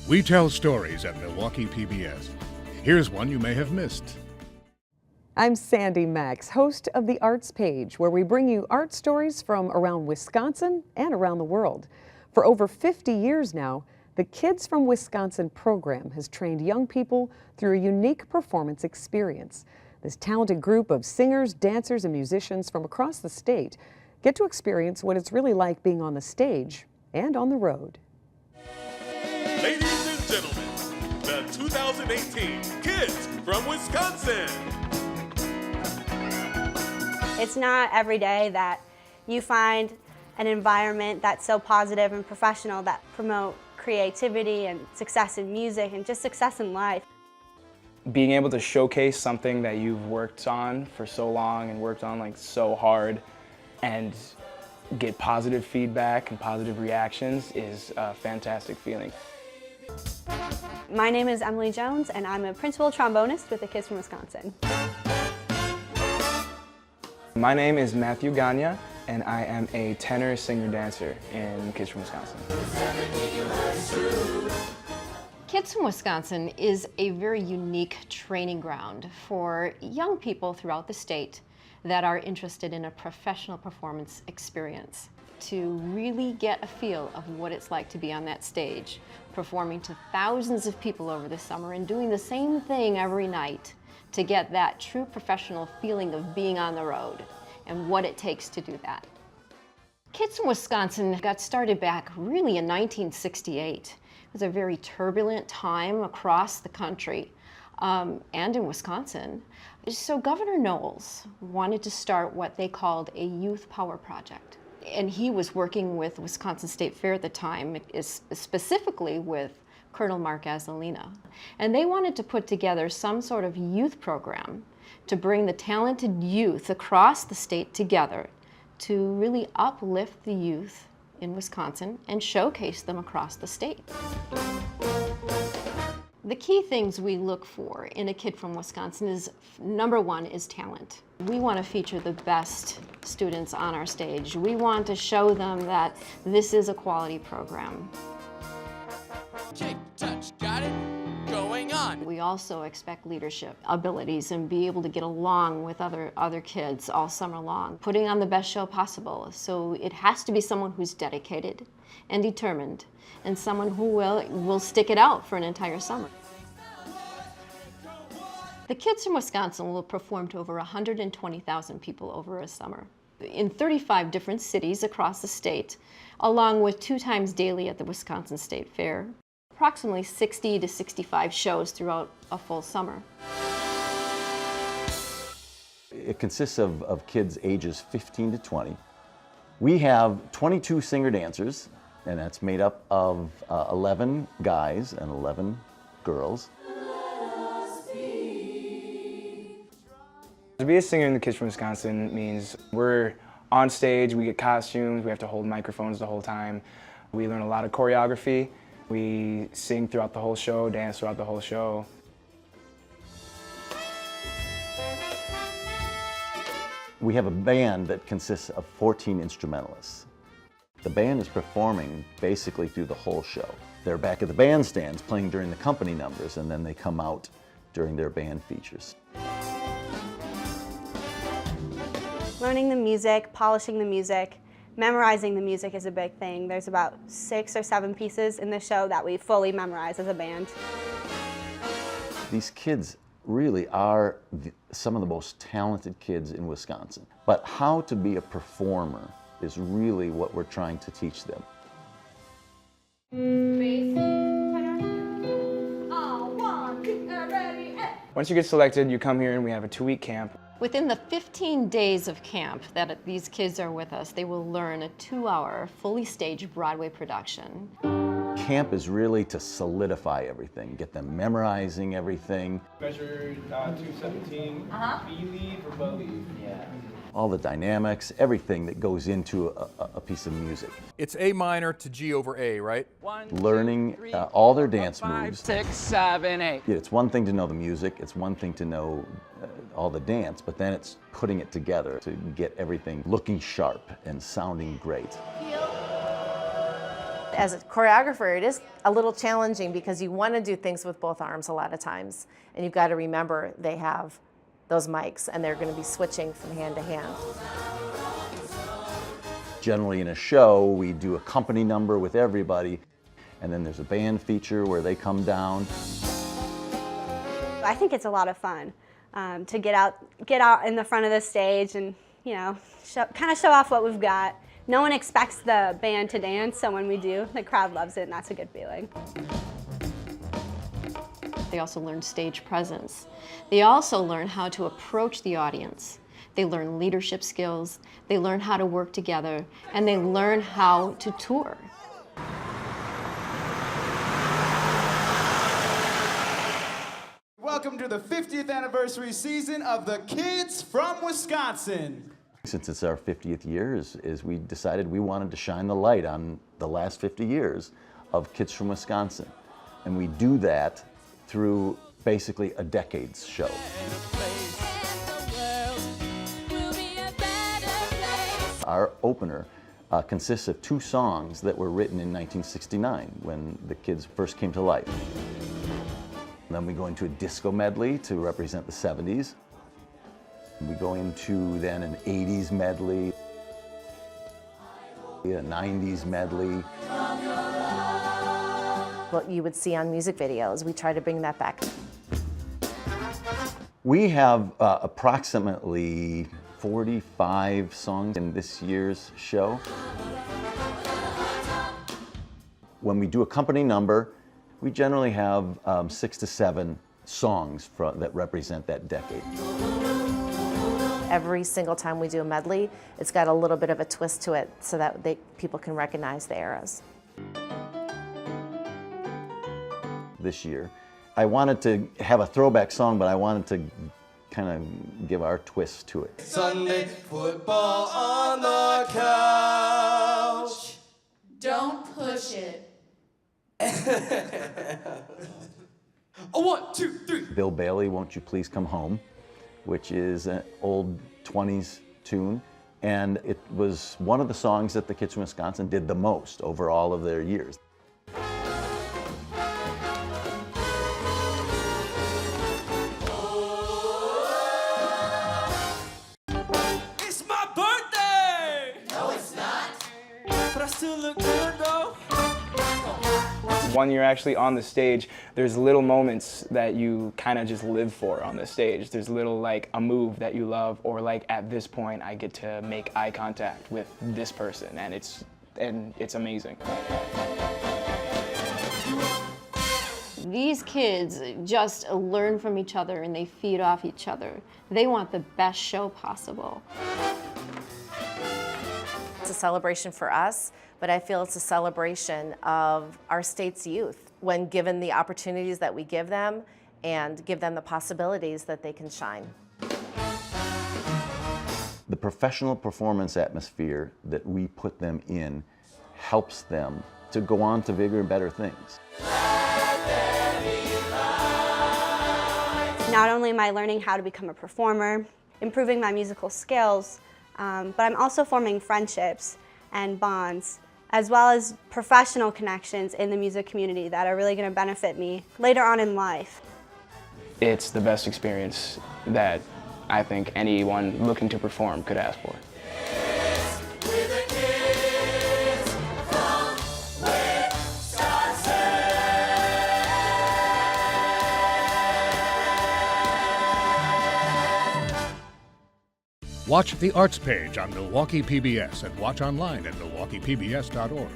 We tell stories at Milwaukee PBS. Here's one you may have missed. I'm Sandy Maxx, host of The Arts Page, where we bring you art stories from around Wisconsin and around the world. For over 50 years now, the Kids from Wisconsin program has trained young people through a unique performance experience. This talented group of singers, dancers, and musicians from across the state get to experience what it's really like being on the stage and on the road. Ladies and gentlemen, the 2018 Kids from Wisconsin. It's not every day that you find an environment that's so positive and professional that promote creativity and success in music and just success in life. Being able to showcase something that you've worked on for so long and worked on like so hard and get positive feedback and positive reactions is a fantastic feeling. My name is Emily Jones and I'm a principal trombonist with the Kids from Wisconsin. My name is Matthew Ganya and I am a tenor singer-dancer in Kids from Wisconsin. Kids from Wisconsin is a very unique training ground for young people throughout the state that are interested in a professional performance experience, to really get a feel of what it's like to be on that stage, performing to thousands of people over the summer and doing the same thing every night to get that true professional feeling of being on the road and what it takes to do that. Kids from Wisconsin got started back really in 1968. It was a very turbulent time across the country and in Wisconsin. So Governor Knowles wanted to start what they called a youth power project. And he was working with Wisconsin State Fair at the time, specifically with Colonel Mark Gasolina. And they wanted to put together some sort of youth program to bring the talented youth across the state together to really uplift the youth in Wisconsin and showcase them across the state. The key things we look for in a kid from Wisconsin is, number one, is talent. We want to feature the best students on our stage. We want to show them that this is a quality program. Shake, touch, got it? Going on. We also expect leadership abilities and be able to get along with other kids all summer long, putting on the best show possible. So it has to be someone who's dedicated and determined, and someone who will stick it out for an entire summer. The Kids from Wisconsin will perform to over 120,000 people over a summer in 35 different cities across the state, along with 2 times daily at the Wisconsin State Fair. Approximately 60 to 65 shows throughout a full summer. It consists of kids ages 15 to 20. We have 22 singer-dancers, and that's made up of 11 guys and 11 girls. To be a singer in the Kids from Wisconsin means we're on stage, we get costumes, we have to hold microphones the whole time. We learn a lot of choreography. We sing throughout the whole show, dance throughout the whole show. We have a band that consists of 14 instrumentalists. The band is performing basically through the whole show. They're back at the bandstands playing during the company numbers, and then they come out during their band features. Learning the music, polishing the music, memorizing the music is a big thing. There's about 6 or 7 pieces in the show that we fully memorize as a band. These kids really are some of the most talented kids in Wisconsin. But how to be a performer is really what we're trying to teach them. Once you get selected, you come here and we have a 2-week camp. Within the 15 days of camp that these kids are with us, they will learn a 2-hour, fully staged Broadway production. Camp is really to solidify everything, get them memorizing everything. Measure 217, B lead or bow lead. Yeah. All the dynamics, everything that goes into a piece of music. It's A minor to G over A, right? Learning all their dance moves. 5, 6, 7, 8. It's one thing to know the music, it's one thing to know all the dance, but then it's putting it together to get everything looking sharp and sounding great. As a choreographer, it is a little challenging because you want to do things with both arms a lot of times. And you've got to remember they have those mics and they're going to be switching from hand to hand. Generally in a show, we do a company number with everybody, and then there's a band feature where they come down. I think it's a lot of fun to get out in the front of the stage and, you know, kind of show off what we've got. No one expects the band to dance, so when we do, the crowd loves it, and that's a good feeling. They also learn stage presence. They also learn how to approach the audience. They learn leadership skills, they learn how to work together, and they learn how to tour. Welcome to the 50th anniversary season of the Kids from Wisconsin. Since it's our 50th year, is we decided we wanted to shine the light on the last 50 years of Kids from Wisconsin. And we do that through basically a decade's show. Our opener consists of 2 songs that were written in 1969 when the kids first came to life. And then we go into a disco medley to represent the 70s. We go into then an 80s medley, a 90s medley. What you would see on music videos, we try to bring that back. We have approximately 45 songs in this year's show. When we do a company number, we generally have 6 to 7 songs that represent that decade. Every single time we do a medley, it's got a little bit of a twist to it so that people can recognize the eras. This year, I wanted to have a throwback song, but I wanted to kind of give our twist to it. Sunday football on the couch. Don't push it. 1, 2, 3. Bill Bailey, Won't You Please Come Home, which is an old 20s tune, and it was one of the songs that the Kids from Wisconsin did the most over all of their years. It's my birthday! No, it's not. But I still look good though. When you're actually on the stage, there's little moments that you kind of just live for on the stage. There's little, like, a move that you love, or like, at this point I get to make eye contact with this person, and it's amazing. These kids just learn from each other and they feed off each other. They want the best show possible. It's a celebration for us, but I feel it's a celebration of our state's youth when given the opportunities that we give them and give them the possibilities that they can shine. The professional performance atmosphere that we put them in helps them to go on to bigger and better things. Not only am I learning how to become a performer, improving my musical skills, but I'm also forming friendships and bonds, as well as professional connections in the music community that are really going to benefit me later on in life. It's the best experience that I think anyone looking to perform could ask for. Watch the Arts page on Milwaukee PBS and watch online at milwaukeepbs.org.